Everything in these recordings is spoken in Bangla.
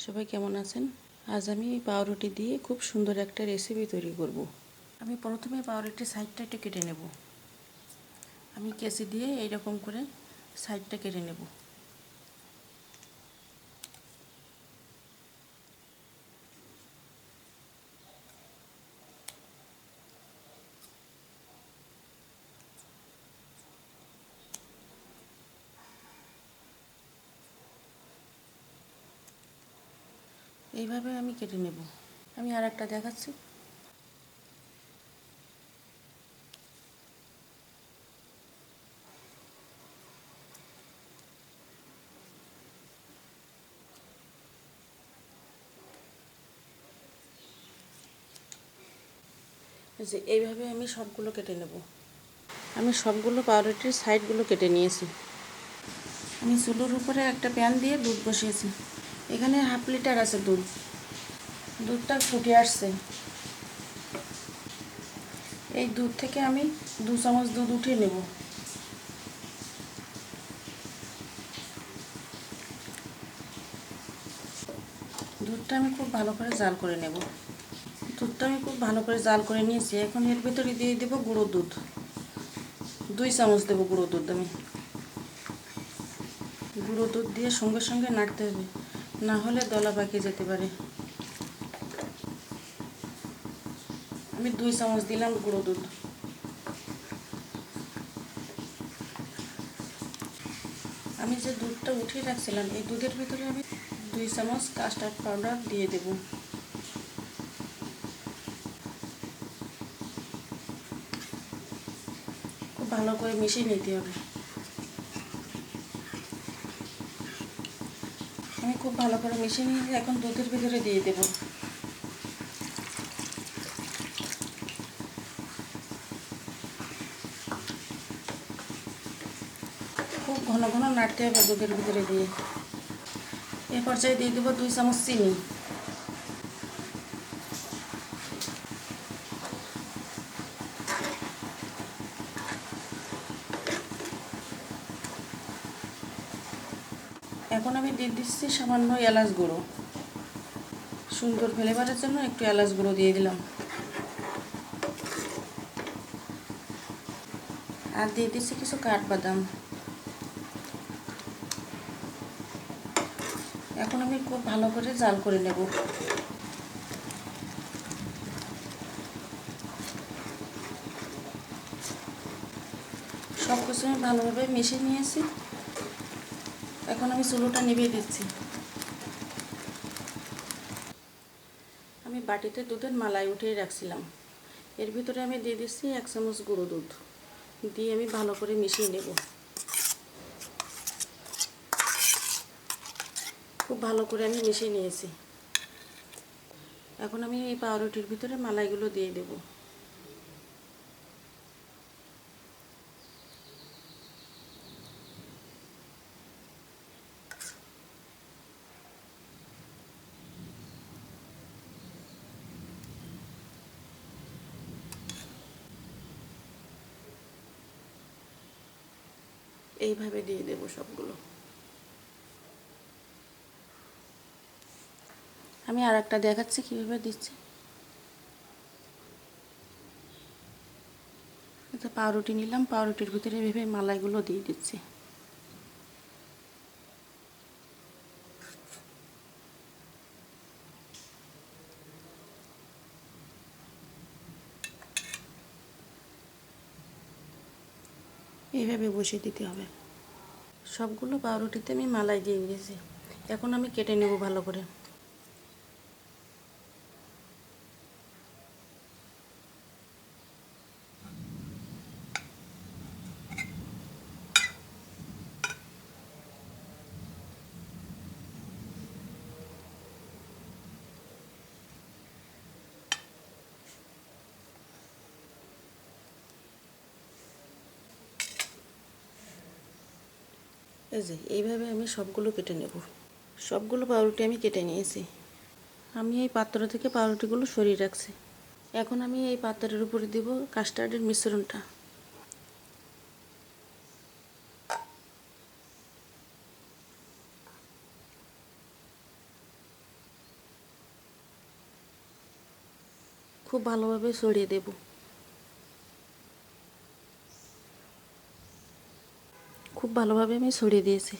সবাই কেমন আছেন? আজ আমি পাউরুটি দিয়ে খুব সুন্দর একটা রেসিপি তৈরি করব। আমি প্রথমে পাউরুটির সাইডটা একটু কেটে নেব। আমি কেচি দিয়ে এইরকম করে সাইডটা কেটে নেব। এইভাবে আমি কেটে নেব। আমি আর একটা দেখাচ্ছি। যে এইভাবে আমি সবগুলো কেটে নেব। আমি সবগুলো পাউরুটির সাইডগুলো কেটে নিয়েছি। আমি চুলোর উপরে একটা প্যান দিয়ে দুধ বসিয়েছি। এখানে হাফ লিটার আছে দুধ। দুধটা ফুটে আসছে। এই দুধ থেকে আমি 2 চামচ দুধ উঠিয়ে নেব। দুধটা আমি খুব ভালো করে জাল করে নেব। দুধটা আমি খুব ভালো করে জাল করে নিয়েছি। এখন এর ভিতরে দিয়ে দেব গুঁড়ো দুধ। 2 চামচ দেব গুঁড়ো দুধ। আমি গুঁড়ো দুধ দিয়ে সঙ্গে সঙ্গে নাড়তে হবে, না হলে দলা পাকিয়ে যেতে পারে। আমি 2 চামচ দিলাম গুঁড়ো দুধ। আমি যে দুধটা উঠিয়ে রাখছিলাম এই দুধের ভিতরে আমি 2 চামচ কাস্টার্ড পাউডার দিয়ে দেব। খুব ভালো করে মিশিয়ে নিতে হবে। আমি খুব ভালো করে মিশিয়ে নিয়ে এখন দুধের ভিতরে দিয়ে দেব। খুব ঘন ঘন নাড়তে হবে দুধের ভিতরে দিয়ে। এ পর্যায়ে দিয়ে দেব 2 চামচ চিনি। এখন আমি দিয়ে দিচ্ছি সামান্য এলাচ গুঁড়ো। সুন্দর ফ্লেভারের জন্য একটু এলাচ গুঁড়ো দিয়ে দিলাম। আর দিয়ে দিচ্ছি কিছু কাঠবাদাম। এখন আমি খুব ভালো করে জাল করে নেব। সব কিছু আমি ভালোভাবে মিশিয়ে নিয়েছি। এখন আমি চুলোটা নিভিয়ে দিচ্ছি। আমি বাটিতে দুধের মালাই উঠিয়ে রাখছিলাম। এর ভিতরে আমি দিয়ে দিচ্ছি 1 চামচ গুঁড়ো দুধ দিয়ে আমি ভালো করে মিশিয়ে নেব। খুব ভালো করে আমি মিশিয়ে নিয়েছি। এখন আমি এই পাউরুটির ভিতরে মালাইগুলো দিয়ে দেব। এইভাবে দিয়ে দেব সবগুলো। আমি আর একটা দেখাচ্ছি কীভাবে দিচ্ছি। এটা পাউরুটি নিলাম, পাউরুটির ভিতরে এভাবে মালাইগুলো দিয়ে দিচ্ছি। এইভাবে বসিয়ে দিতে হবে। সবগুলো পাউরুটিতে আমি মালাই দিয়ে দিয়েছি। এখন আমি কেটে নেব ভালো করে। এই যে এইভাবে আমি সবগুলো কেটে নেব। সবগুলো পাউরুটি আমি কেটে নিয়েছি। আমি এই পাত্র থেকে পাউরুটিগুলো সরিয়ে রাখছি। এখন আমি এই পাত্রের উপরে দেব কাস্টার্ডের মিশ্রণটা। খুব ভালোভাবে ছড়িয়ে দেব। খুব ভালোভাবে আমি ছড়িয়ে দিয়েছি।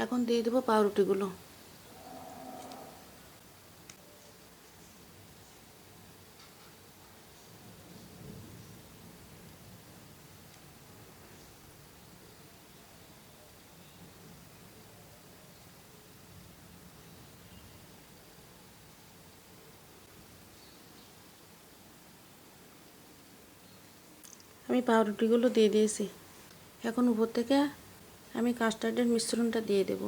এখন দিয়ে দেবো পাউরুটিগুলো। আমি পাউরুটিগুলো দিয়ে দিয়েছি। এখন উপর থেকে আমি কাস্টার্ডের মিশ্রণটা দিয়ে দেব।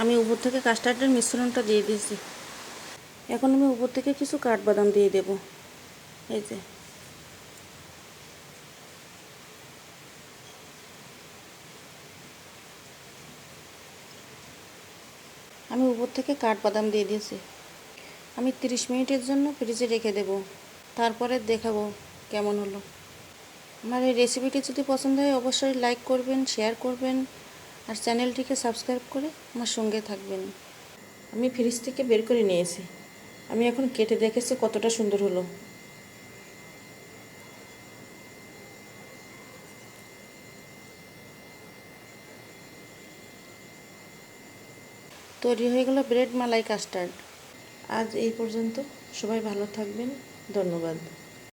আমি উপর থেকে কাস্টার্ডের মিশ্রণটা দিয়ে দিয়েছি। এখন আমি উপর থেকে কিছু কাঠবাদাম দিয়ে দেব। এই যে আমি উপর থেকে কাঠবাদাম দিয়ে দিয়েছি। আমি 30 মিনিটের জন্য ফ্রিজে রেখে দেব, তারপরে দেখাবো কেমন হলো। আমার এই রেসিপিটি যদি পছন্দ হয় অবশ্যই লাইক করবেন, শেয়ার করবেন আর চ্যানেলটিকে সাবস্ক্রাইব করে আমার সঙ্গে থাকবেন। আমি ফ্রিজ থেকে বের করে নিয়েছি। আমি এখন কেটে দেখেছি কতটা সুন্দর হলো। তৈরি হয়ে গেল ব্রেড মালাই কাস্টার্ড। আজ এই পর্যন্ত। সবাই ভালো থাকবেন। ধন্যবাদ।